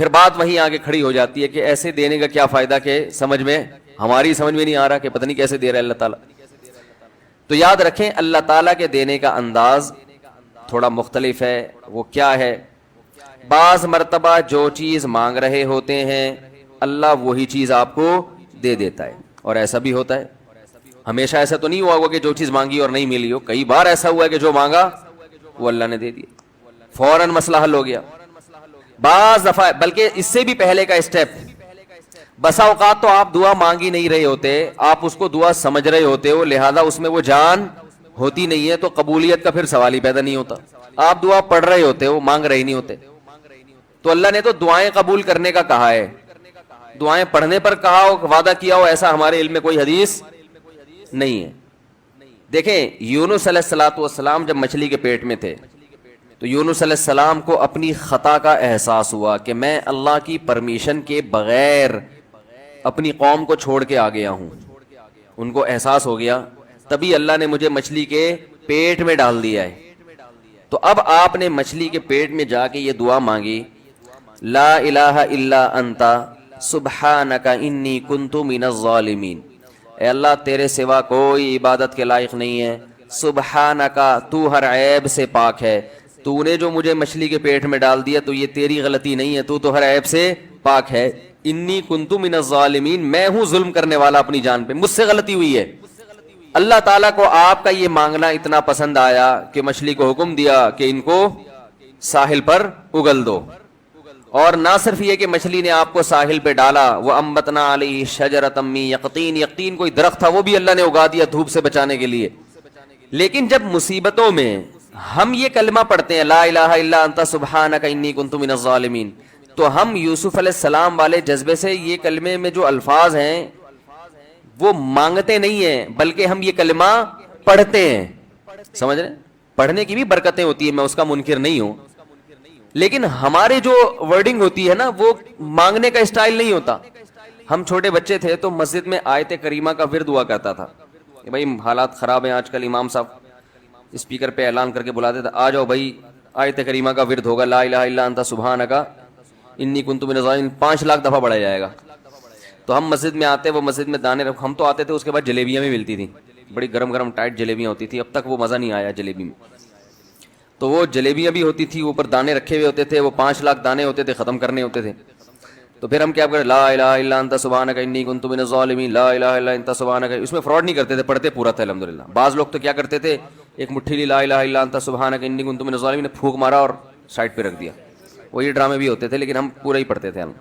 پھر بات وہیں آگے کھڑی ہو جاتی ہے کہ ایسے دینے کا کیا فائدہ کہ سمجھ میں ہماری سمجھ میں نہیں آ رہا کہ پتہ نہیں کیسے دے رہا ہے اللہ تعالیٰ. تو یاد رکھیں اللہ تعالیٰ کے دینے کا انداز تھوڑا مختلف ہے. وہ کیا ہے؟ بعض مرتبہ جو چیز مانگ رہے ہوتے ہیں اللہ وہی چیز آپ کو دے دیتا ہے. اور ایسا بھی ہوتا ہے, ہمیشہ ایسا تو نہیں ہوا ہوگا کہ جو چیز مانگی اور نہیں ملی ہو. کئی بار ایسا ہوا ہے کہ جو مانگا وہ اللہ نے دے دیا, فوراً مسئلہ حل ہو گیا. بعض دفعہ بلکہ اس سے بھی پہلے کا اسٹیپ, بسا اوقات تو آپ دعا مانگ ہی نہیں رہے ہوتے, آپ اس کو دعا سمجھ رہے ہوتے ہو, لہذا اس میں وہ جان ہوتی نہیں ہے, تو قبولیت کا پھر سوال ہی پیدا نہیں ہوتا. آپ دعا پڑھ رہے ہوتے ہو, مانگ رہے نہیں ہوتے. تو اللہ نے تو دعائیں قبول کرنے کا کہا ہے, دعائیں پڑھنے پر کہا ہو, وعدہ کیا ہو, ایسا ہمارے علم میں کوئی حدیث نہیں ہے. دیکھیں یونس علیہ الصلوۃ والسلام جب مچھلی کے پیٹ میں تھے تو یونس علیہ السلام کو اپنی خطا کا احساس ہوا کہ میں اللہ کی پرمیشن کے بغیر اپنی قوم کو چھوڑ کے آ گیا ہوں. ان کو احساس ہو گیا, تبھی اللہ نے مجھے مچھلی کے پیٹ میں ڈال دیا ہے. تو اب آپ نے مچھلی کے پیٹ میں جا کے یہ دعا مانگی, لا الہ الا انت سبحانک انی کنت من الظالمین. اے اللہ تیرے سوا کوئی عبادت کے لائق نہیں ہے, سبحانک تو ہر عیب سے پاک ہے. تو نے جو مجھے مچھلی کے پیٹ میں ڈال دیا تو یہ تیری غلطی نہیں ہے, تو ہر عیب سے پاک ہے. انی کنت من الظالمین, میں ہوں ظلم کرنے والا اپنی جان پہ, مجھ سے غلطی ہوئی ہے. اللہ تعالیٰ کو آپ کا یہ مانگنا اتنا پسند آیا کہ مچھلی کو حکم دیا کہ ان کو ساحل پر اگل دو. اور نہ صرف یہ کہ مچھلی نے آپ کو ساحل پہ ڈالا, وَأَنبَتْنَا عَلَيْهِ شَجَرَةً مِّن يَقْطِينٍ, یقطین کوئی درخت تھا وہ بھی اللہ نے اگا دیا دھوپ سے بچانے کے لیے. لیکن جب مصیبتوں میں ہم یہ کلمہ پڑھتے ہیں لا الہ الا انت سبحانک انی کنت من الظالمین, تو ہم یوسف علیہ السلام والے جذبے سے یہ کلمے میں جو الفاظ ہیں وہ مانگتے نہیں ہیں, بلکہ ہم یہ کلمہ پڑھتے ہیں. سمجھ رہے ہیں, پڑھنے کی بھی برکتیں ہوتی ہیں, میں اس کا منکر نہیں ہوں, لیکن ہمارے جو ورڈنگ ہوتی ہے نا وہ مانگنے کا اسٹائل نہیں ہوتا. ہم چھوٹے بچے تھے تو مسجد میں آیت کریمہ کا ورد ہوا کرتا تھا کہ بھائی حالات خراب ہیں آج کل, امام صاحب اسپیکر پہ اعلان کر کے بلاتے تھے, آ جاؤ بھائی آیت کریمہ کا ورد ہوگا, لا الہ الا انت سبحانک انی کنت من الظالمین, 5 لاکھ دفعہ پڑھا جائے گا. تو ہم مسجد میں آتے, وہ مسجد میں دانے رکھ, ہم تو آتے تھے, اس کے بعد جلیبیاں بھی ملتی تھیں, بڑی گرم گرم ٹائٹ جلیبیاں ہوتی تھی. اب تک وہ مزہ نہیں آیا جلیبی میں. تو وہ جلیبیاں بھی ہوتی تھی, اوپر دانے رکھے ہوئے ہوتے تھے, وہ 5 لاکھ دانے ہوتے تھے, ختم کرنے ہوتے تھے. تو پھر ہم کیا کریں, لا الہ الا انت سبحانک انی کنت من الظالمین, لا الہ الا انت سبحانک. اس میں فراڈ نہیں کرتے تھے, پڑھتے پورا تھا الحمدللہ. بعض لوگ تو کیا کرتے تھے, ایک مٹھی لی لا الہ الا انت سبحانک انی کنت من الظالمین, پھونک مارا اور سائڈ پہ رکھ دیا. وہ یہ ڈرامے بھی ہوتے تھے, لیکن ہم پورا ہی پڑھتے تھے ہم.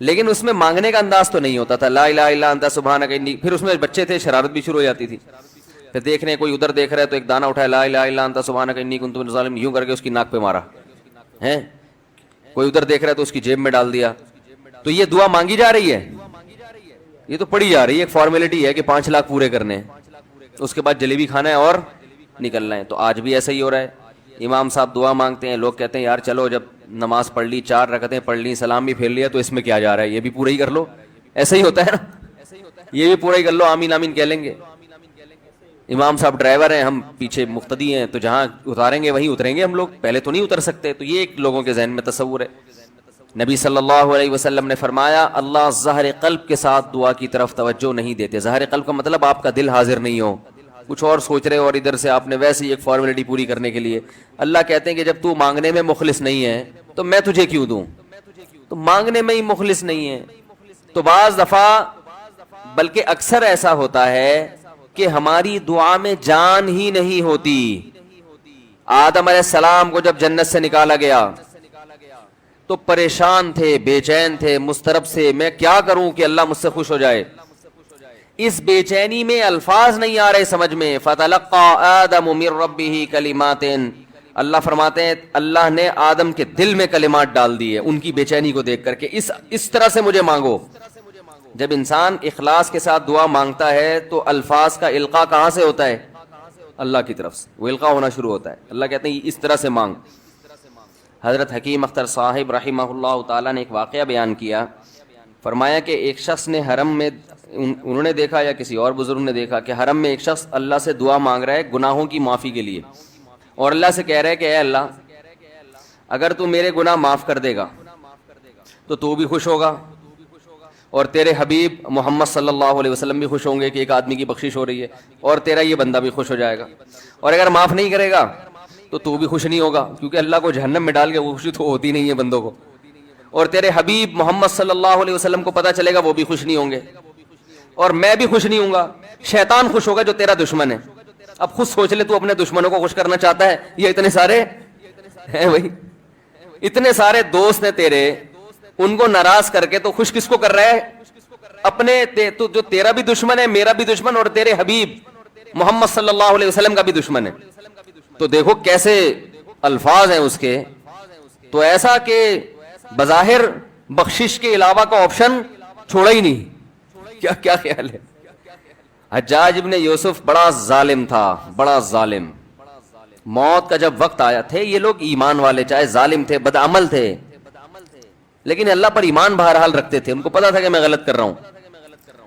لیکن اس میں مانگنے کا انداز تو نہیں ہوتا تھا, لا الہ الا انت سبحانک انی. پھر اس میں بچے تھے, شرارت بھی شروع ہو جاتی تھی. پھر دیکھ رہے ہیں کوئی ادھر دیکھ رہا ہے تو ایک دانہ اٹھایا, لا الہ الا انت سبحانک انی کنت من الظالمین, یوں کر کے اس کی ناک پہ مارا ہے. کوئی ادھر دیکھ رہا ہے تو اس کی جیب میں ڈال دیا. تو یہ دعا مانگی جا رہی ہے, یہ تو پڑھی جا رہی ہے, ایک فارمیلٹی ہے کہ 5 لاکھ پورے کرنے ہیں, اس کے بعد جلیبی کھانا ہے اور نکلنا ہے. تو آج بھی ایسا ہی ہو رہا ہے. امام صاحب دعا مانگتے ہیں, لوگ کہتے ہیں یار چلو جب نماز پڑھ لی, 4 رکعتیں پڑھ لی, سلام بھی پھیر لیا, تو اس میں کیا جا رہا ہے, یہ بھی پورا ہی کر لو. ایسا ہی ہوتا ہے نا, یہ بھی پورا ہی کر لو, آمین آمین کہہ لیں گے. امام صاحب ڈرائیور ہیں, ہم پیچھے مقتدی ہیں, تو جہاں اتاریں گے وہیں اتریں گے ہم لوگ, پہلے تو نہیں اتر سکتے. تو یہ ایک لوگوں کے ذہن میں تصور ہے. نبی صلی اللہ علیہ وسلم نے فرمایا اللہ ظاہر قلب کے ساتھ دعا کی طرف توجہ نہیں دیتے. ظاہر قلب کا مطلب آپ کا دل حاضر نہیں ہو, کچھ اور سوچ رہے ہو, اور ادھر سے آپ نے ویسے ہی ایک فارمیلٹی پوری کرنے کے لیے. اللہ کہتے ہیں کہ جب تو مانگنے میں مخلص نہیں ہے تو میں تجھے کیوں دوں. تو مانگنے میں ہی مخلص نہیں ہے. تو بعض دفعہ بلکہ اکثر ایسا ہوتا ہے کہ ہماری دعا میں جان ہی نہیں ہوتی. آدم علیہ السلام کو جب جنت سے نکالا گیا تو پریشان تھے, بے چین تھے, مضطرب سے, میں کیا کروں کہ اللہ مجھ سے خوش ہو جائے. اس بے چینی میں الفاظ نہیں آ رہے سمجھ میں. فَتَلَقَّى آدَمُ مِن رَبِّهِ كَلِمَاتٍ, اللہ فرماتے ہیں اللہ نے آدم کے دل میں کلمات ڈال دیے ان کی بے چینی کو دیکھ کر کے, اس طرح سے مجھے مانگو. جب انسان اخلاص کے ساتھ دعا مانگتا ہے تو الفاظ کا القاء کہاں سے ہوتا ہے, اللہ کی طرف سے وہ القاء ہونا شروع ہوتا ہے. اللہ کہتے ہیں اس طرح سے مانگ. حضرت حکیم اختر صاحب رحمہ اللہ تعالیٰ نے ایک واقعہ بیان کیا, فرمایا کہ ایک شخص نے حرم میں, انہوں نے دیکھا یا کسی اور بزرگ نے دیکھا کہ حرم میں ایک شخص اللہ سے دعا مانگ رہا ہے گناہوں کی معافی کے لیے, اور اللہ سے کہہ رہا ہے کہ اے اللہ اگر تو میرے گناہ معاف کر دے گا تو تو بھی خوش ہوگا اور تیرے حبیب محمد صلی اللہ علیہ وسلم بھی خوش ہوں گے کہ ایک آدمی کی بخشش ہو رہی ہے, اور تیرا یہ بندہ بھی خوش ہو جائے گا. اور اگر معاف نہیں کرے گا تو بھی خوش نہیں ہوگا, کیونکہ اللہ کو جہنم میں ڈال کے وہ خوشی تو ہوتی نہیں ہے بندوں کو. اور تیرے حبیب محمد صلی اللہ علیہ وسلم کو پتہ چلے گا, وہ بھی خوش نہیں ہوں گے, اور میں بھی خوش نہیں ہوں گا. شیطان خوش ہوگا جو تیرا دشمن ہے. اب خود سوچ لے, تو اپنے دشمنوں کو خوش کرنا چاہتا ہے, یہ اتنے سارے ہیں بھائی, اتنے سارے دوست ہیں تیرے, ان کو ناراض کر کے تو خوش کس کو کر رہا ہے؟ اپنے تو جو تیرا بھی دشمن ہے, میرا بھی دشمن, اور تیرے حبیب محمد صلی اللہ علیہ وسلم کا بھی دشمن ہے. تو دیکھو کیسے الفاظ ہیں اس کے. تو ایسا کہ بظاہر بخشش کے علاوہ کا آپشن چھوڑا ہی نہیں. کیا خیال ہے؟ حجاج ابن یوسف بڑا ظالم تھا, بڑا ظالم. موت کا جب وقت آیا, تھے یہ لوگ ایمان والے, چاہے ظالم تھے, بدعمل تھے, لیکن اللہ پر ایمان بہرحال رکھتے تھے. ان کو پتا تھا کہ میں غلط کر رہا ہوں.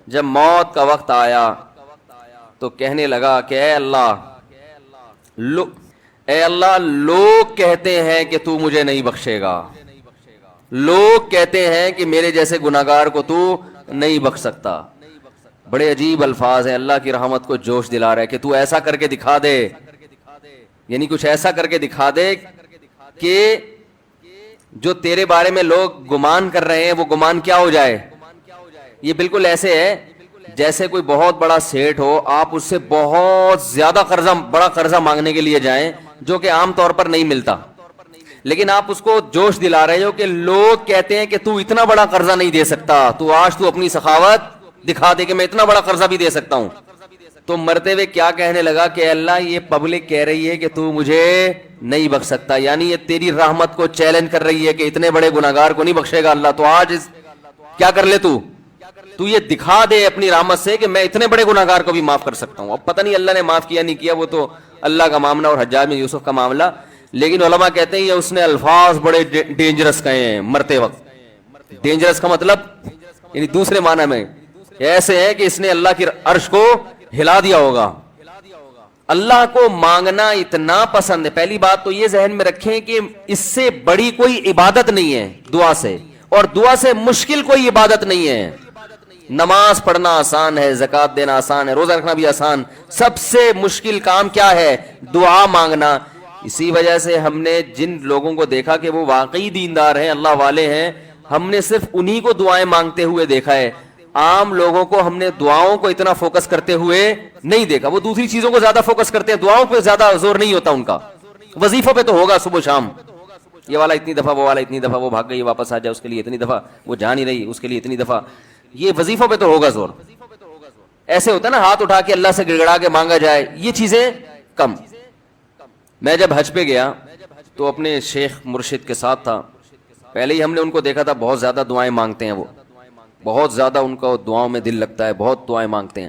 جب موت کا وقت آیا تو کہنے لگا کہ اے اللہ, لوگ کہتے ہیں کہ تو مجھے نہیں بخشے گا, لوگ کہتے ہیں کہ میرے جیسے گناہگار کو تو نہیں بخش سکتا. بڑے عجیب الفاظ ہیں, اللہ کی رحمت کو جوش دلا رہا ہے کہ تو ایسا کر کے دکھا دے, یعنی کچھ ایسا کر کے دکھا دے کہ جو تیرے بارے میں لوگ گمان کر رہے ہیں وہ گمان کیا ہو جائے. یہ بالکل ایسے ہے جیسے کوئی بہت بڑا سیٹ ہو, آپ اس سے بہت زیادہ بڑا قرضہ مانگنے کے لیے جائیں جو کہ عام طور پر نہیں ملتا, لیکن آپ اس کو جوش دلا رہے ہو کہ لوگ کہتے ہیں کہ تو اتنا بڑا قرضہ نہیں دے سکتا, تو آج تو اپنی سخاوت دکھا دے کہ میں اتنا بڑا قرضہ بھی دے سکتا ہوں. تو مرتے ہوئے کیا کہنے لگا کہ اللہ, یہ پبلک کہہ رہی ہے کہ تو مجھے نہیں بخش سکتا, یعنی یہ تیری رحمت کو چیلنج کر رہی ہے کہ اتنے بڑے گناہگار کو نہیں بخشے گا اللہ, تو آج کیا کر لے, تو یہ دکھا دے اپنی رحمت سے کہ میں اتنے بڑے گناہگار کو بھی معاف کر سکتا ہوں. اب پتہ نہیں اللہ نے معاف کیا نہیں کیا, وہ تو اللہ کا معاملہ اور حجاج بن یوسف کا معاملہ, لیکن علماء کہتے ہیں یہ اس نے الفاظ بڑے ڈینجرس کہے ہیں مرتے وقت. ڈینجرس کا مطلب یعنی دوسرے معنی میں ایسے ہے کہ اس نے اللہ کی عرش کو ہلا دیا ہوگا. اللہ کو مانگنا اتنا پسند ہے. پہلی بات تو یہ ذہن میں رکھیں کہ اس سے بڑی کوئی عبادت نہیں ہے دعا سے, اور دعا سے مشکل کوئی عبادت نہیں ہے. نماز پڑھنا آسان ہے, زکوٰۃ دینا آسان ہے, روزہ رکھنا بھی آسان. سب سے مشکل کام کیا ہے؟ دعا مانگنا. اسی وجہ سے ہم نے جن لوگوں کو دیکھا کہ وہ واقعی دیندار ہیں, اللہ والے ہیں, ہم نے صرف انہی کو دعائیں مانگتے ہوئے دیکھا ہے. عام لوگوں کو ہم نے دعاؤں کو اتنا فوکس کرتے ہوئے نہیں دیکھا. وہ دوسری چیزوں کو زیادہ فوکس کرتے ہیں, دعاؤں پہ زیادہ زور نہیں ہوتا ان کا. وظیفوں پہ تو ہوگا صبح شام, یہ والا اتنی دفعہ, وہ والا اتنی دفعہ, وہ بھاگ گئی واپس آ جائے اس کے لیے اتنی دفعہ, وہ جا نہیں رہی اس کے لیے اتنی دفعہ. یہ وظیفوں پہ تو ہوگا زور. ایسے ہوتا ہے نا ہاتھ اٹھا کے اللہ سے گڑگڑا کے مانگا جائے, یہ چیزیں کم. میں جب حج پہ گیا تو اپنے شیخ مرشد کے ساتھ تھا. پہلے ہی ہم نے ان کو دیکھا تھا, بہت زیادہ دعائیں مانگتے ہیں وہ, بہت زیادہ ان کو دعاؤں میں دل لگتا ہے, بہت دعائیں مانگتے ہیں.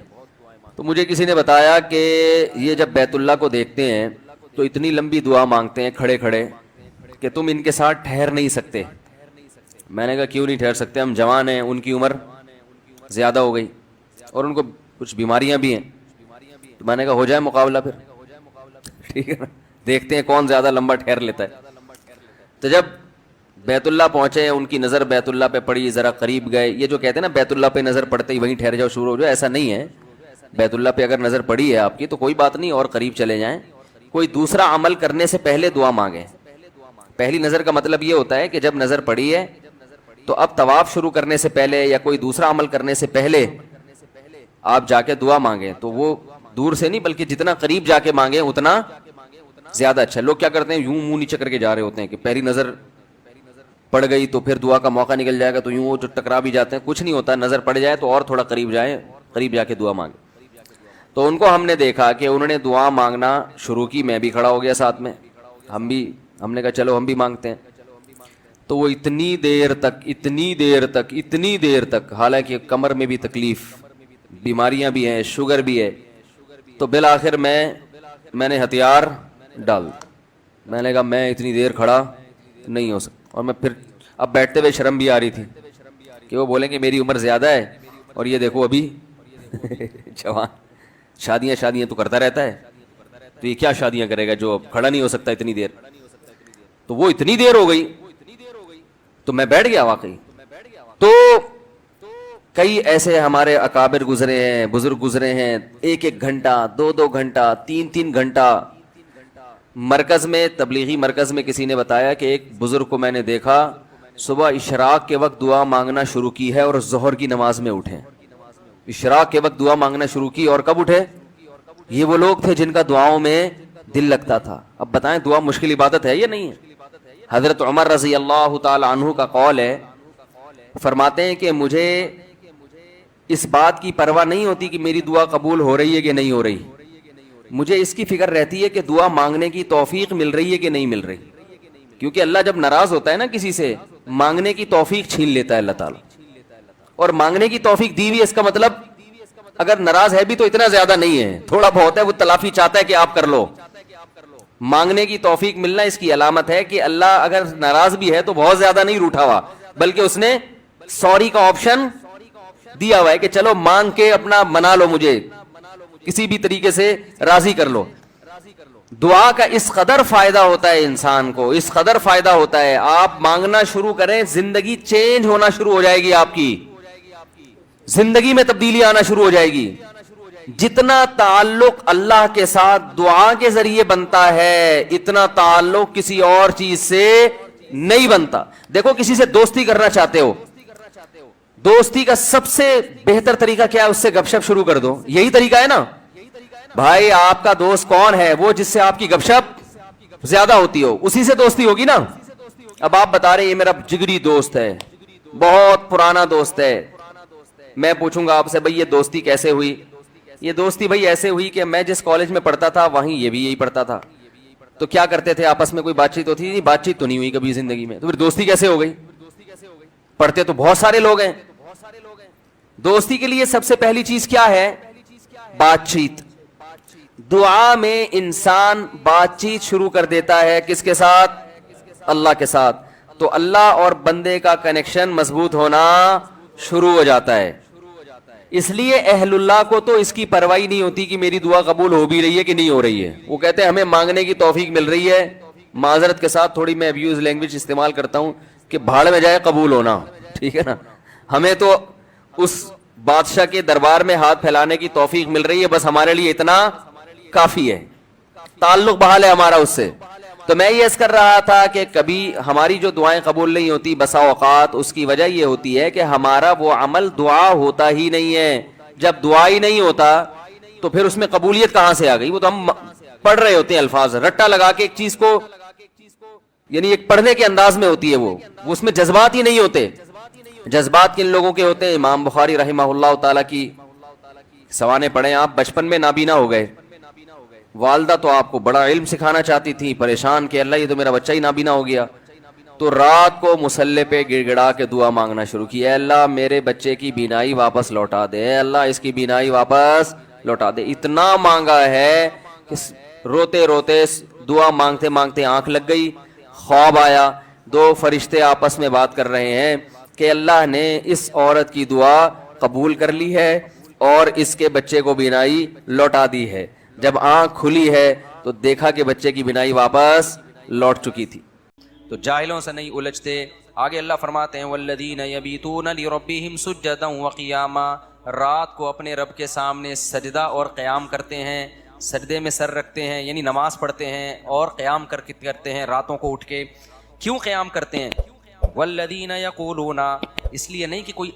تو مجھے کسی نے بتایا کہ یہ جب بیت اللہ کو دیکھتے ہیں تو اتنی لمبی دعا مانگتے ہیں کھڑے کھڑے کہ تم ان کے ساتھ ٹھہر نہیں سکتے. میں نے کہا کیوں نہیں ٹھہر سکتے, ہم جوان ہیں, ان کی عمر زیادہ ہو گئی اور ان کو کچھ بیماریاں بھی ہیں. تو میں نے کہا ہو جائے مقابلہ پھر, ٹھیک ہے نا, دیکھتے ہیں کون زیادہ لمبا ٹھہر لیتا ہے. تو جب بیت اللہ پہنچے, ان کی نظر بیت اللہ پہ پڑی, ذرا قریب گئے. یہ جو کہتے ہیں نا بیت اللہ پہ نظر پڑتے ہی وہیں ٹھہر جاؤ, شروع ہو جاؤ, ایسا نہیں ہے. بیت اللہ پہ اگر نظر پڑی ہے آپ کی تو کوئی بات نہیں, اور قریب چلے جائیں. کوئی دوسرا عمل کرنے سے پہلے دعا مانگیں. پہلی نظر کا مطلب یہ ہوتا ہے کہ جب نظر پڑی ہے تو اب طواف شروع کرنے سے پہلے یا کوئی دوسرا عمل کرنے سے پہلے آپ جا کے دعا مانگیں. تو وہ دور سے نہیں بلکہ جتنا قریب جا کے مانگیں اتنا زیادہ اچھا. لوگ کیا کرتے ہیں, یوں منہ نیچے کر کے جا رہے ہوتے ہیں کہ پہلی نظر پڑ گئی تو پھر دعا کا موقع نکل جائے گا, تو یوں وہ جو ٹکرا بھی جاتے ہیں. کچھ نہیں ہوتا, نظر پڑ جائے تو اور تھوڑا قریب جائیں, قریب جا کے دعا مانگیں. تو ان کو ہم نے دیکھا کہ انہوں نے دعا مانگنا شروع کی, میں بھی کھڑا ہو گیا ساتھ میں, ہم نے کہا چلو ہم بھی مانگتے ہیں. تو وہ اتنی دیر تک حالانکہ کمر میں بھی تکلیف, بیماریاں بھی ہیں, شوگر بھی ہے. تو بالآخر میں نے ہتھیار ڈال, میں نے کہا میں اتنی دیر کھڑا نہیں ہو سکتا. اور میں پھر اب بیٹھتے ہوئے شرم بھی آ رہی تھی کہ وہ بولیں کہ میری عمر زیادہ ہے اور یہ دیکھو ابھی جوان, شادیاں تو کرتا رہتا ہے, تو یہ کیا شادیاں کرے گا جو کھڑا نہیں ہو سکتا اتنی دیر. تو وہ اتنی دیر ہو گئی تو میں بیٹھ گیا واقعی. تو کئی ایسے ہمارے اکابر گزرے ہیں, بزرگ گزرے ہیں, 1 گھنٹہ 2 گھنٹہ 3 گھنٹہ. مرکز میں, تبلیغی مرکز میں کسی نے بتایا کہ ایک بزرگ کو میں نے دیکھا صبح اشراق کے وقت دعا مانگنا شروع کی ہے اور ظہر کی نماز میں اٹھے. اشراق کے وقت دعا مانگنا شروع کی اور کب اٹھے؟ یہ وہ لوگ تھے جن کا دعاؤں میں دل لگتا تھا. اب بتائیں دعا مشکل عبادت ہے یا نہیں ہے؟ حضرت عمر رضی اللہ تعالی عنہ کا قول ہے, فرماتے ہیں کہ مجھے اس بات کی پرواہ نہیں ہوتی کہ میری دعا قبول ہو رہی ہے کہ نہیں ہو رہی, مجھے اس کی فکر رہتی ہے کہ دعا مانگنے کی توفیق مل رہی ہے کہ نہیں مل رہی. کیونکہ اللہ جب ناراض ہوتا ہے نا کسی سے, مانگنے کی توفیق چھین لیتا ہے اللہ تعالیٰ. اور مانگنے کی توفیق دی ہوئی, اس کا مطلب اگر ناراض ہے بھی تو اتنا زیادہ نہیں ہے, تھوڑا بہت ہے, وہ تلافی چاہتا ہے کہ آپ کر لو. مانگنے کی توفیق ملنا اس کی علامت ہے کہ اللہ اگر ناراض بھی ہے تو بہت زیادہ نہیں روٹھا ہوا, بلکہ اس نے سوری کا آپشن دیا ہوا ہے کہ چلو مانگ کے اپنا منا لو, مجھے کسی بھی طریقے سے راضی کر لو. دعا کا اس قدر فائدہ ہوتا ہے انسان کو, اس قدر فائدہ ہوتا ہے, آپ مانگنا شروع کریں زندگی چینج ہونا شروع ہو جائے گی, آپ کی زندگی میں تبدیلی آنا شروع ہو جائے گی. جتنا تعلق اللہ کے ساتھ دعا کے ذریعے بنتا ہے اتنا تعلق کسی اور چیز سے نہیں بنتا. دیکھو کسی سے دوستی کرنا چاہتے ہو, دوستی کا سب سے بہتر طریقہ کیا ہے؟ اس سے گپ شپ شروع کر دو. یہی طریقہ ہے نا بھائی. آپ کا دوست کون ہے؟ وہ جس سے آپ کی گپ شپ زیادہ ہوتی ہو, اسی سے دوستی ہوگی نا. اب آپ بتا رہے ہیں یہ میرا جگری دوست ہے, بہت پرانا دوست ہے. میں پوچھوں گا آپ سے بھائی یہ دوستی کیسے ہوئی؟ یہ دوستی بھائی ایسے ہوئی کہ میں جس کالج میں پڑھتا تھا وہیں یہ بھی یہی پڑھتا تھا. تو کیا کرتے تھے آپس میں, کوئی بات چیت ہوتی تھی؟ بات چیت تو نہیں ہوئی کبھی زندگی میں, تو پھر دوستی کیسے ہو گئی؟ پڑھتے تو بہت سارے لوگ ہیں. دوستی کے لیے سب سے پہلی چیز کیا ہے؟ بات چیت. دعا میں انسان بات چیت شروع کر دیتا ہے کس کے ساتھ؟ اللہ کے ساتھ. تو اللہ اور بندے کا کنیکشن مضبوط ہونا شروع ہو جاتا ہے. اس لیے اہل اللہ کو تو اس کی پرواہ نہیں ہوتی کہ میری دعا قبول ہو بھی رہی ہے کہ نہیں ہو رہی ہے. وہ کہتے ہیں ہمیں مانگنے کی توفیق مل رہی ہے. معذرت کے ساتھ تھوڑی میں ابیوز لینگویج استعمال کرتا ہوں کہ بھاڑ میں جائے قبول ہونا, ٹھیک ہے نا. ہمیں تو اس بادشاہ کے دربار میں ہاتھ پھیلانے کی توفیق مل رہی ہے, بس ہمارے لیے اتنا کافی ہے, تعلق بحال ہے ہمارا اس سے. تو میں یہ عرض کر رہا تھا کہ کبھی ہماری جو دعائیں قبول نہیں ہوتی بسا اوقات اس کی وجہ یہ ہوتی ہے کہ ہمارا وہ عمل دعا ہوتا ہی نہیں ہے. جب دعا ہی نہیں ہوتا تو پھر اس میں قبولیت کہاں سے آ گئی؟ وہ تو ہم پڑھ رہے ہوتے ہیں الفاظ رٹا لگا کے ایک چیز کو, یعنی ایک پڑھنے کے انداز میں ہوتی ہے, وہ اس میں جذبات ہی نہیں ہوتے. جذبات کن لوگوں کے ہوتے ہیں؟ امام بخاری رحمہ اللہ تعالیٰ کی سوانے پڑھیں آپ. بچپن میں نابینا ہو گئے, والدہ تو آپ کو بڑا علم سکھانا چاہتی تھی, پریشان کہ اللہ یہ تو میرا بچہ ہی نابینا ہو گیا. تو رات کو مصلے پہ گڑ گڑا کے دعا مانگنا شروع کی, اے اللہ میرے بچے کی بینائی واپس لوٹا دے, اے اللہ اس کی بینائی واپس لوٹا دے. اتنا مانگا ہے کہ روتے روتے دعا مانگتے مانگتے آنکھ لگ گئی, خواب آیا, 2 فرشتے آپس میں بات کر رہے ہیں کہ اللہ نے اس عورت کی دعا قبول کر لی ہے اور اس کے بچے کو بینائی لوٹا دی ہے. جب آنکھ کھلی ہے تو دیکھا کہ بچے کی بینائی واپس لوٹ چکی تھی. تو جاہلوں سے نہیں الجھتے. آگے اللہ فرماتے ہیں والذین یبیتون لربہم سجدا وقیاما, رات کو اپنے رب کے سامنے سجدہ اور قیام کرتے ہیں, سجدے میں سر رکھتے ہیں یعنی نماز پڑھتے ہیں اور قیام کرتے ہیں راتوں کو اٹھ کے. کیوں قیام کرتے ہیں؟ والذین یقولون, اس لیے نہیں کہ کوئی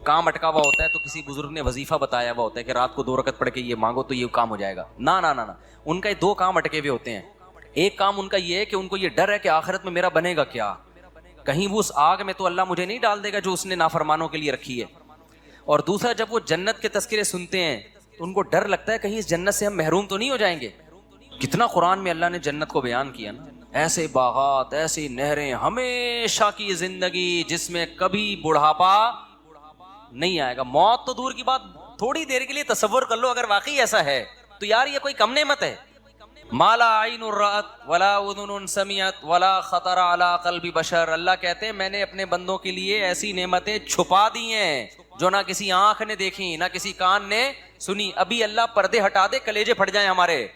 کام اٹکا ہوا ہوتا ہے تو کسی بزرگ نے وظیفہ بتایا ہوا ہوتا ہے کہ رات کو 2 رکعت پڑھ کے یہ مانگو تو یہ کام ہو جائے گا. نہ نہ نہ, ان کا 2 کام اٹکے ہوئے ہوتے ہیں. ایک کام ان کا یہ ہے کہ ان کو یہ ڈر ہے کہ آخرت میں میرا بنے گا کیا, کہیں وہ اس آگ میں تو اللہ مجھے نہیں ڈال دے گا جو اس نے نافرمانوں کے لیے رکھی ہے. اور دوسرا جب وہ جنت کے تذکرے سنتے ہیں تو ان کو ڈر لگتا ہے کہیں اس جنت سے ہم محروم تو نہیں ہو جائیں گے. کتنا قرآن میں اللہ نے جنت کو بیان کیا نا, ایسے باغات, ایسی نہریں, ہمیشہ کی زندگی جس میں کبھی بڑھاپا نہیں آئے گا. موت تو دور کی بات, تھوڑی دیر کے لیے تصور کر لو اگر واقعی ایسا ہے تو یار یہ کوئی کم نعمت ہے. مالا عین رأت ولا اذن سمعت ولا خطر علی قلب بشر. اللہ کہتے ہیں میں نے اپنے بندوں کے لیے ایسی نعمتیں چھپا دی ہیں جو نہ کسی آنکھ نے دیکھی نہ کسی کان نے سنی. ابھی اللہ پردے ہٹا دے کلیجے پھٹ جائیں ہمارے,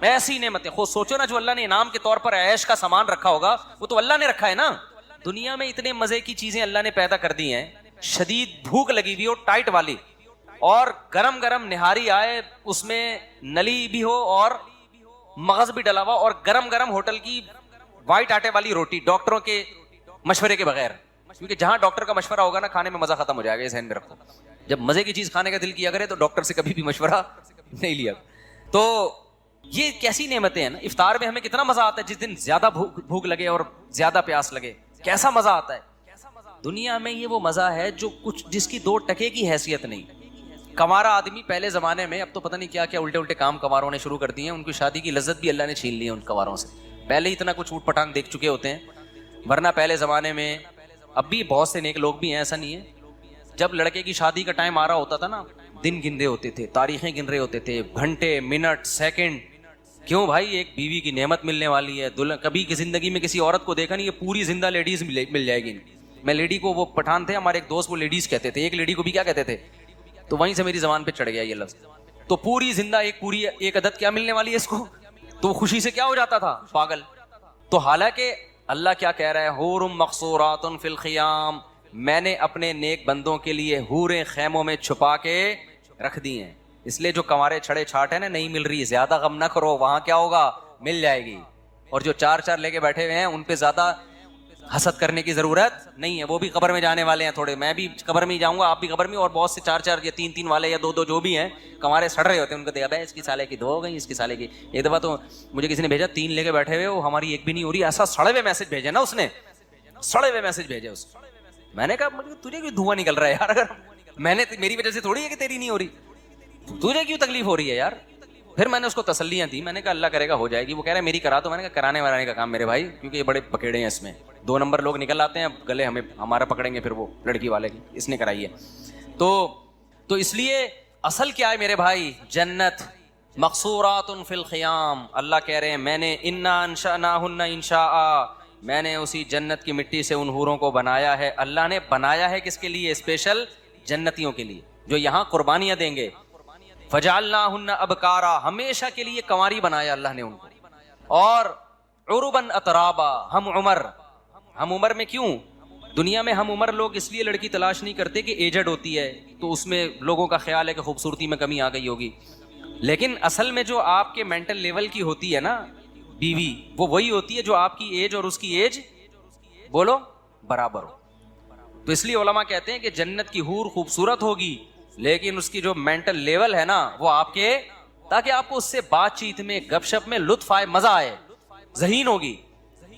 ایسی نعمتیں. خود سوچو نا جو اللہ نے انعام کے طور پر عیش کا سامان رکھا ہوگا وہ تو اللہ نے رکھا ہے نا. دنیا میں اتنے مزے کی چیزیں اللہ نے پیدا کر دی ہیں, شدید بھوک لگی ہوئی ہو ٹائٹ والی, اور گرم گرم نہاری آئے, اس میں نلی بھی ہو اور مغز بھی ڈلا ہوا, اور گرم گرم ہوٹل کی وائٹ آٹے والی روٹی ڈاکٹروں کے مشورے کے بغیر, کیونکہ جہاں ڈاکٹر کا مشورہ ہوگا نا کھانے میں مزہ ختم ہو جائے گا, یہ ذہن میں رکھو. جب مزے کی چیز کھانے کا دل کیا کرے تو ڈاکٹر سے کبھی بھی مشورہ نہیں لیا. تو یہ کیسی نعمتیں ہیں نا. افطار میں ہمیں کتنا مزہ آتا ہے, جس دن زیادہ بھوک لگے اور زیادہ پیاس لگے, کیسا مزہ آتا ہے. دنیا میں یہ وہ مزہ ہے جو کچھ جس کی 2 ٹکے کی حیثیت نہیں. کنوارا آدمی پہلے زمانے میں, اب تو پتہ نہیں کیا کیا الٹے الٹے کام کنواروں نے شروع کر دیے ہیں, ان کی شادی کی لذت بھی اللہ نے چھین لی ہے ان کنواروں سے. پہلے اتنا کچھ اوٹ پٹانگ دیکھ چکے ہوتے ہیں, ورنہ پہلے زمانے میں, اب بھی بہت سے نیک لوگ بھی ہیں, ایسا نہیں ہے, جب لڑکے کی شادی کا ٹائم آ رہا ہوتا تھا نا, دن گن رہے ہوتے تھے, تاریخیں گن رہے ہوتے تھے, گھنٹے, منٹ, سیکنڈ. کیوں بھائی, ایک بیوی کی نعمت ملنے والی ہے. کبھی کی زندگی میں کسی عورت کو دیکھا نہیں, یہ پوری زندہ لیڈیز مل جائے گی. میں لیڈی کو, وہ پٹھان تھے ہمارے ایک دوست, وہ لیڈیز کہتے تھے, ایک لیڈی کو بھی کیا کہتے تھے, تو وہیں سے میری زبان پہ چڑھ گیا یہ لفظ. تو پوری زندہ ایک عدد کیا ملنے والی ہے اس کو, تو خوشی سے کیا ہو جاتا تھا, پاگل. تو حالانکہ اللہ کیا کہہ رہا ہے, حور مقصورات فی الخیام, میں نے اپنے نیک بندوں کے لیے حوریں خیموں میں چھپا کے رکھ دی ہیں. اس لیے جو کنوارے چھڑے چھاٹ ہیں نا, نہیں مل رہی, زیادہ غم نہ کرو, وہاں کیا ہوگا, مل جائے گی. اور جو 4 لے کے بیٹھے ہوئے ہیں, ان پہ زیادہ حسد کرنے کی ضرورت نہیں ہے, وہ بھی قبر میں جانے والے ہیں تھوڑے, میں بھی قبر میں ہی جاؤں گا, آپ بھی قبر میں, اور بہت سے 4 یا 3 والے یا 2 جو بھی ہیں کنوارے سڑ رہے ہوتے ہیں, ان کو دیکھا بھائی اس کی سالے کی 2 ہو گئی, اس کی سالے کی. ایک دفعہ تو مجھے کسی نے بھیجا 3 لے کے بیٹھے ہوئے, وہ ہماری ایک بھی نہیں ہو رہی, ایسا سڑے ہوئے میسج بھیجے نا اس نے, سڑے ہوئے میسج بھیجے اس. میں نے کہا تجھے کیوں دھواں نکل رہا ہے یار, اگر میں نے, میری وجہ سے تھوڑی ہے کہ تیری نہیں ہو رہی, تجھے کیوں تکلیف ہو رہی ہے یار. پھر میں نے اس کو تسلیاں دی, میں نے کہا اللہ کرے گا ہو جائے گی. وہ کہہ رہا ہے میری کرا دو. میں نے کہا کرانے ورانے کا کام میرے بھائی, کیونکہ یہ بڑے پکیڑے ہیں اس میں, 2 نمبر لوگ نکل آتے ہیں, گلے ہمارا پکڑیں گے پھر وہ لڑکی والے کی, اس نے کرائی ہے. تو اس لیے اصل کیا ہے میرے بھائی, جنت. مقصورات فی الخیام, اللہ کہہ رہے ہیں میں نے انا انشأناہن انشاء, میں نے اسی جنت کی مٹی سے ان حوروں کو بنایا ہے. اللہ نے بنایا ہے کس کے لیے, اسپیشل جنتیوں کے لیے جو یہاں قربانیاں دیں گے. فجعلناہن ابکارا, ہمیشہ کے لیے کنواری بنایا اللہ نے ان کو. اور عرباً اترابا, ہم عمر میں کیوں, دنیا میں ہم عمر لوگ اس لیے لڑکی تلاش نہیں کرتے کہ ایجڈ ہوتی ہے, تو اس میں لوگوں کا خیال ہے کہ خوبصورتی میں کمی آ گئی ہوگی. لیکن اصل میں جو آپ کے مینٹل لیول کی ہوتی ہے نا بیوی, وہ وہی ہوتی ہے جو آپ کی ایج اور اس کی ایج بولو برابر ہو. تو اس لیے علماء کہتے ہیں کہ جنت کی حور خوبصورت ہوگی, لیکن اس کی جو مینٹل لیول ہے نا وہ آپ کے, تاکہ آپ کو اس سے بات چیت میں, گپ شپ میں لطف آئے, مزہ آئے, ذہین ہوگی.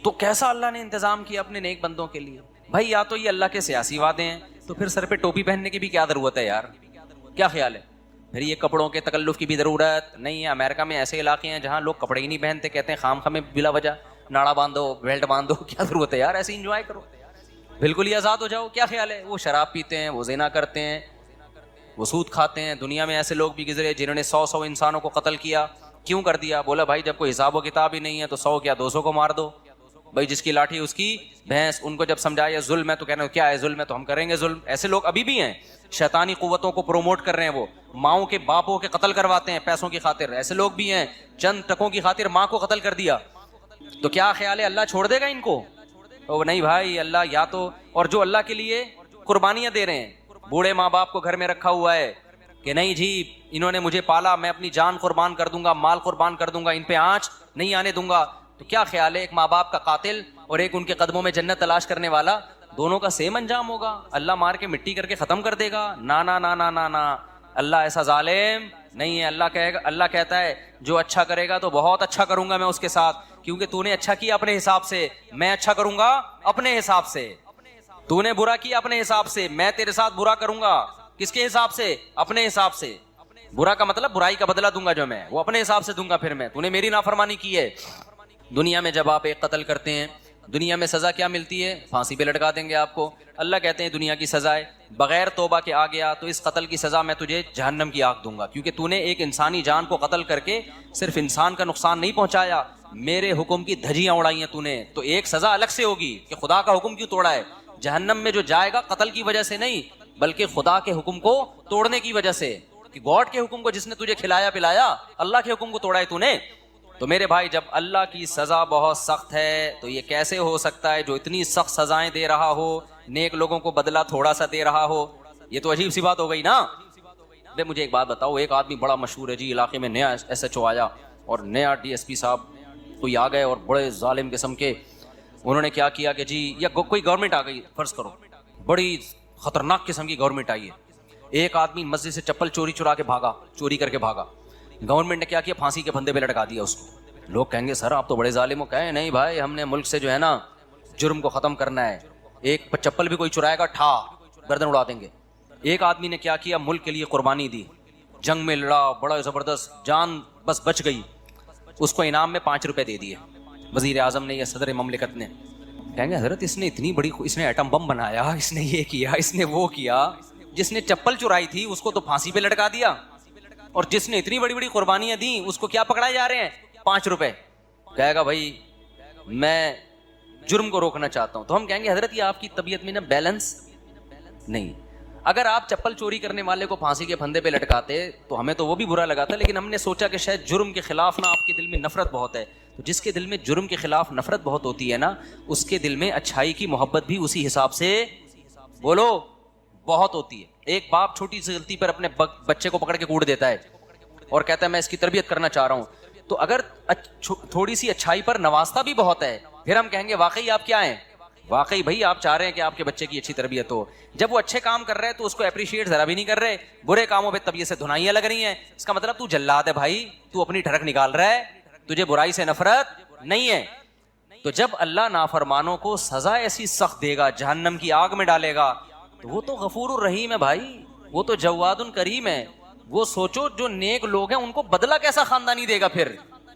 تو کیسا اللہ نے انتظام کیا اپنے نیک بندوں کے لیے بھائی. یا تو یہ اللہ کے سیاسی وعدے ہیں, تو پھر سر پہ ٹوپی پہننے کی بھی کیا ضرورت ہے یار, کیا خیال ہے. پھر یہ کپڑوں کے تکلف کی بھی ضرورت نہیں ہے. امریکہ میں ایسے علاقے ہیں جہاں لوگ کپڑے ہی نہیں پہنتے, کہتے ہیں خام خامے بلا وجہ ناڑا باندھو, بیلٹ باندھو, کیا ضرورت ہے یار, ایسے انجوائے کرو, بالکل ہی آزاد ہو جاؤ, کیا خیال ہے. وہ شراب پیتے ہیں, وہ زنا کرتے ہیں, وہ سود کھاتے ہیں. دنیا میں ایسے لوگ بھی گزرے جنہوں نے 100 انسانوں کو قتل کیا. کیوں کر دیا, بولا بھائی جب کوئی حساب و کتاب ہی نہیں ہے تو 100 کیا 200 کو مار دو بھائی, جس کی لاٹھی اس کی بھینس. ان کو جب سمجھایا ظلم ہے تو کہنا کیا ہے ظلم ہے, تو ہم کریں گے ظلم. ایسے لوگ ابھی بھی ہیں, شیطانی قوتوں کو پروموٹ کر رہے ہیں, وہ ماؤں کے باپوں کے قتل کرواتے ہیں پیسوں کی خاطر. ایسے لوگ بھی ہیں, چند ٹکوں کی خاطر ماں کو قتل کر دیا. تو کیا خیال ہے اللہ چھوڑ دے گا ان کو؟ نہیں بھائی, اللہ یا تو, اور جو اللہ کے لیے قربانیاں دے رہے ہیں, بوڑھے ماں باپ کو گھر میں رکھا ہوا ہے کہ نہیں جی انہوں نے مجھے پالا, میں اپنی جان قربان کر دوں گا, مال قربان کر دوں گا, ان پہ آنچ نہیں آنے دوں گا. تو کیا خیال ہے, ایک ماں باپ کا قاتل اور ایک ان کے قدموں میں جنت تلاش کرنے والا, دونوں کا سیم انجام ہوگا. اللہ مار کے مٹی کر کے ختم کر دے گا؟ نا نا نا نا نا نا, اللہ ایسا ظالم نہیں ہے. اللہ کہتا ہے جو اچھا کرے گا تو بہت اچھا کروں گا میں اس کے ساتھ, کیونکہ تو نے اچھا کیا اپنے حساب سے, میں اچھا کروں گا اپنے حساب سے. تو نے برا کیا اپنے حساب سے, میں تیرے ساتھ برا کروں گا کس کے حساب سے, اپنے حساب سے. برا کا مطلب برائی کا بدلہ دوں گا جو میں, وہ اپنے حساب سے دوں گا. پھر میں, تو نے میری نافرمانی کی ہے. دنیا میں جب آپ ایک قتل کرتے ہیں, دنیا میں سزا کیا ملتی ہے, پھانسی پہ لٹکا دیں گے آپ کو. اللہ کہتے ہیں دنیا کی سزائے, بغیر توبہ کے آ گیا تو اس قتل کی سزا میں تجھے جہنم کی آگ دوں گا, کیونکہ تو نے ایک انسانی جان کو قتل کر کے صرف انسان کا نقصان نہیں پہنچایا, میرے حکم کی دھجیاں اڑائی ہیں تو نے. تو ایک سزا الگ سے ہوگی کہ خدا کا حکم کیوں توڑا ہے. جہنم میں جو جائے گا قتل کی وجہ سے نہیں, بلکہ خدا کے حکم کو توڑنے کی وجہ سے, کہ گاڈ کے حکم کو جس نے تجھے کھلایا پلایا, اللہ کے حکم کو توڑا ہے تو نے. تو میرے بھائی جب اللہ کی سزا بہت سخت ہے تو یہ کیسے ہو سکتا ہے جو اتنی سخت سزائیں دے رہا ہو نیک لوگوں کو بدلہ تھوڑا سا دے رہا ہو؟ یہ تو عجیب سی بات ہو گئی نا. بے مجھے ایک بات بتاؤ, ایک آدمی بڑا مشہور ہے جی علاقے میں, نیا ایس ایچ او آیا اور نیا ڈی ایس پی صاحب کوئی آ گئے اور بڑے ظالم قسم کے, انہوں نے کیا کیا کہ جی, یا کوئی گورنمنٹ آ گئی فرض کرو, بڑی خطرناک قسم کی گورنمنٹ آئی ہے, ایک آدمی مسجد سے چپل چوری کر کے بھاگا, گورنمنٹ نے کیا کیا, پھانسی کے پھندے پہ لٹکا دیا اس کو. لوگ کہیں گے سر آپ تو بڑے ظالم ہو. کہیں نہیں بھائی, ہم نے ملک سے جو ہے نا جرم کو ختم کرنا ہے, ایک چپل بھی کوئی چرائے گا ٹھا گردن اڑا دیں گے. ایک آدمی نے کیا کیا, ملک کے لیے قربانی دی, جنگ میں لڑا, بڑا زبردست, جان بس بچ گئی, اس کو انعام میں 5 روپے دے دیے وزیر اعظم نے یا صدر مملکت نے. کہیں گے حضرت اس نے اتنی بڑی, اس نے ایٹم بم بنایا, اس نے یہ کیا, اس نے وہ کیا, جس نے چپل چرائی تھی اس کو تو پھانسی پہ لٹکا دیا, اور جس نے اتنی بڑی بڑی قربانیاں دیں اس کو کیا پکڑائے جا رہے ہیں, 5 روپے. کہے گا بھائی میں جرم کو روکنا چاہتا ہوں. تو ہم کہیں گے حضرت یہ آپ کی طبیعت میں نا بیلنس نہیں. اگر آپ چپل چوری کرنے والے کو پھانسی کے پھندے پہ لٹکاتے تو ہمیں تو وہ بھی برا لگا تھا, لیکن ہم نے سوچا کہ شاید جرم کے خلاف نا آپ کے دل میں نفرت بہت ہے. تو جس کے دل میں جرم کے خلاف نفرت بہت ہوتی ہے نا, اس کے دل میں اچھائی کی محبت بھی اسی حساب سے بولو بہت ہوتی ہے. ایک باپ چھوٹی سی غلطی پر اپنے بچے کو پکڑ کے کوٹ دیتا ہے اور کہتا ہے میں اس کی تربیت کرنا چاہ رہا ہوں, تو اگر تھوڑی سی اچھائی پر نوازتا بھی بہت ہے, پھر ہم کہیں گے واقعی آپ کیا ہیں, واقعی بھائی آپ چاہ رہے ہیں کہ آپ کے بچے کی اچھی تربیت ہو. جب وہ اچھے کام کر رہے ہیں تو اس کو اپریشیٹ ذرا بھی نہیں کر رہے, برے کاموں پہ طبیعت سے دھنائیاں لگ رہی ہیں, اس کا مطلب تو جلاد ہے بھائی, تو اپنی ٹھڑک نکال رہا ہے, تجھے برائی سے نفرت نہیں ہے. تو جب اللہ نافرمانوں کو سزا ایسی سخت دے گا, جہنم کی آگ میں ڈالے گا, تو وہ تو غفور الرحیم ہے بھائی, وہ تو جواد کریم ہے. وہ سوچو جو نیک لوگ ہیں ان کو بدلہ کیسا خاندانی دے گا, پھر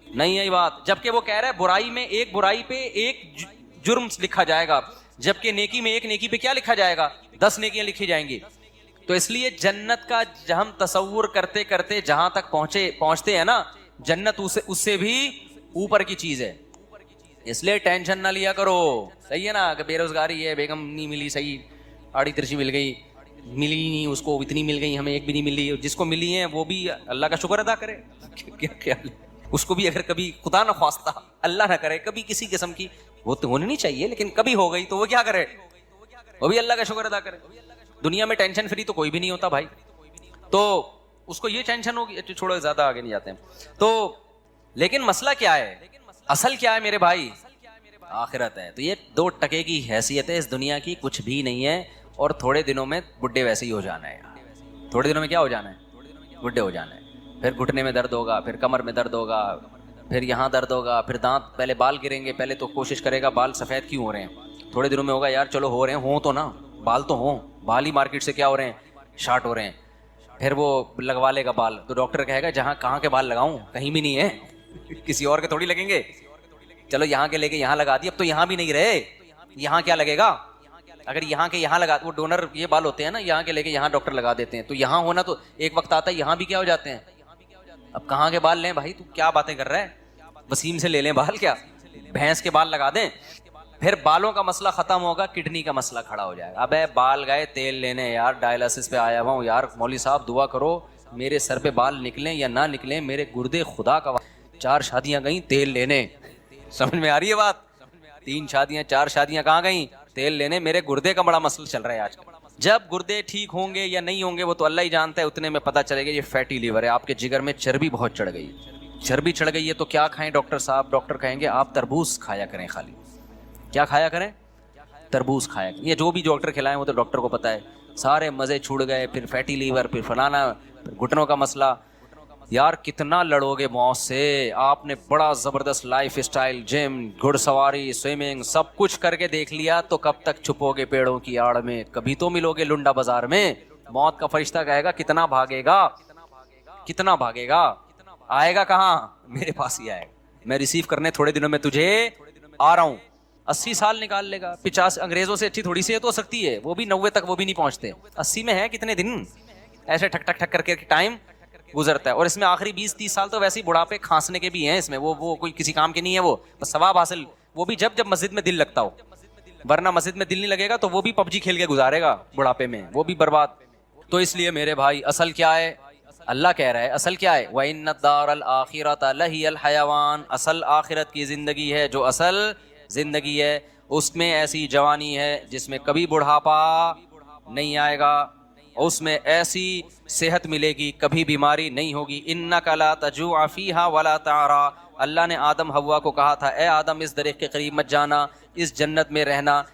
نہیں ہے بات. جبکہ وہ کہہ رہا ہے برائی میں ایک برائی پہ ایک جرم لکھا جائے گا, جبکہ نیکی میں ایک نیکی پہ کیا لکھا جائے گا, 10 نیکیاں لکھی جائیں گی. تو اس لیے جنت کا ہم تصور کرتے کرتے جہاں تک پہنچتے ہیں نا, جنت اس سے بھی اوپر کی چیز ہے. اس لیے ٹینشن نہ لیا کرو, صحیح ہے نا, کہ بے روزگاری ہے, بیگم نہیں ملی, صحیح آڑی ترچی مل گئی, ملی نہیں اس کو, اتنی مل گئی, ہمیں ایک بھی نہیں ملی. جس کو ملی ہیں وہ بھی اللہ کا شکر ادا کرے, کیا خیال ہے, اس کو بھی اگر کبھی خدا نہ خواستہ اللہ نہ کرے کبھی کسی قسم کی, وہ تو ہونی نہیں چاہیے, لیکن کبھی ہو گئی تو وہ کیا کرے, وہ بھی اللہ کا شکر ادا کرے. دنیا میں ٹینشن فری تو کوئی بھی نہیں ہوتا بھائی, تو اس کو یہ ٹینشن ہوگی. چھوڑو زیادہ آگے نہیں جاتے ہیں. تو لیکن مسئلہ کیا ہے, اصل کیا ہے میرے بھائی, آخرت ہے. تو یہ 2 ٹکے کی حیثیت ہے اس دنیا کی, کچھ بھی نہیں ہے. اور تھوڑے دنوں میں بڈھے ویسے ہی ہو جانا ہے, تھوڑے دنوں میں کیا ہو جانا ہے, بڈھے ہو جانا ہے. پھر گھٹنے میں درد ہوگا, پھر کمر میں درد ہوگا, پھر یہاں درد ہوگا, پھر دانت, پہلے بال گریں گے, پہلے تو کوشش کرے گا بال سفید کیوں ہو رہے ہیں, تھوڑے دنوں میں ہوگا یار چلو ہو رہے ہیں, ہوں تو نا, بال تو ہوں, بال ہی مارکیٹ سے کیا ہو رہے ہیں, شارٹ ہو رہے ہیں. پھر وہ لگوا لے گا بال, تو ڈاکٹر کہے گا جہاں کہاں کے بال لگاؤں, کہیں بھی نہیں ہے, کسی اور کے تھوڑی لگیں گے, چلو یہاں کے لے کے یہاں لگا دی, اب تو یہاں بھی نہیں رہے, یہاں کیا لگے گا, اگر یہاں کے یہاں لگا, وہ ڈونر یہ بال ہوتے ہیں نا, یہاں کے لے کے یہاں ڈاکٹر لگا دیتے ہیں, تو یہاں ہونا تو ایک وقت آتا ہے یہاں بھی کیا ہو جاتے ہیں. اب کہاں کے بال لیں بھائی, تو کیا باتیں کر رہا ہے, وسیم سے لے لیں بال, کیا بھینس کے بال لگا دیں. پھر بالوں کا مسئلہ ختم ہوگا, کڈنی کا مسئلہ کھڑا ہو جائے گا. اب بال گئے تیل لینے, یار ڈائلسس پہ آیا ہوا ہوں یار, مولوی صاحب دعا کرو میرے سر پہ بال نکلیں یا نہ نکلیں, میرے گردے خدا کا 4 شادیاں گئیں تیل لینے, سمجھ میں آ رہی ہے بات, 3 شادیاں 4 شادیاں کہاں گئیں, تیل لینے. میرے گردے کا بڑا مسئلہ چل رہا ہے آج کل. جب گردے ٹھیک ہوں گے یا نہیں ہوں گے وہ تو اللہ ہی جانتا ہے, اتنے میں پتہ چلے گا یہ فیٹی لیور ہے, آپ کے جگر میں چربی بہت چڑھ گئی. چربی چڑھ گئی ہے تو کیا کھائیں ڈاکٹر صاحب, ڈاکٹر کہیں گے آپ تربوز کھایا کریں, خالی کیا کھایا کریں, تربوز کھایا کریں. یہ جو بھی ڈاکٹر کھلائیں وہ تو ڈاکٹر کو پتہ ہے, سارے مزے چھوڑ گئے, پھر فیٹی لیور, پھر فلانا, پھر گھٹنوں کا مسئلہ. یار کتنا لڑو گے موت سے, آپ نے بڑا زبردست لائف اسٹائل, جم, گھڑ سواری, سوئمنگ, سب کچھ کر کے دیکھ لیا, تو کب تک چھپو گے پیڑوں کی آڑ میں, کبھی تو ملو گے لنڈا بازار میں. موت کا فرشتہ کہے گا کتنا بھاگے گا, کتنا بھاگے گا, آئے گا کہاں, میرے پاس ہی آئے گا, میں ریسیو کرنے تھوڑے دنوں میں تجھے آ رہا ہوں. 80 سال نکال لے گا, 50. انگریزوں سے اچھی تھوڑی سی تو ہو سکتی ہے, وہ بھی 90 تک وہ بھی نہیں پہنچتے, 80 میں ہے کتنے دن, ایسے ٹھک ٹھک ٹھک کر کے ٹائم گزرتا ہے. اور اس میں آخری 20-30 سال تو ویسے ہی بڑھاپے کھانسنے کے بھی ہیں اس میں, وہ کوئی کسی کام کے نہیں ہے, وہ بس ثواب حاصل, وہ بھی جب مسجد میں دل لگتا ہو, ورنہ مسجد میں دل نہیں لگے گا تو وہ بھی PUBG کھیل کے گزارے گا بڑھاپے میں, وہ بھی برباد. تو اس لیے میرے بھائی اصل کیا ہے, اللہ کہہ رہا ہے اصل کیا ہے؟ وَإِنَّ الدَّارَ الْآخِرَةَ لَهِيَ الْحَيَوَانُ، اصل آخرت کی زندگی ہے جو اصل زندگی ہے، اس میں ایسی جوانی ہے جس میں کبھی بڑھاپا نہیں آئے گا، اس میں ایسی صحت ملے گی کبھی بیماری نہیں ہوگی۔ إِنَّكَ لَا تَجُوعَ فِيهَا وَلَا تَعْرَىٰ، اللہ نے آدم حوا کو کہا تھا اے آدم اس درخت کے قریب مت جانا، اس جنت میں رہنا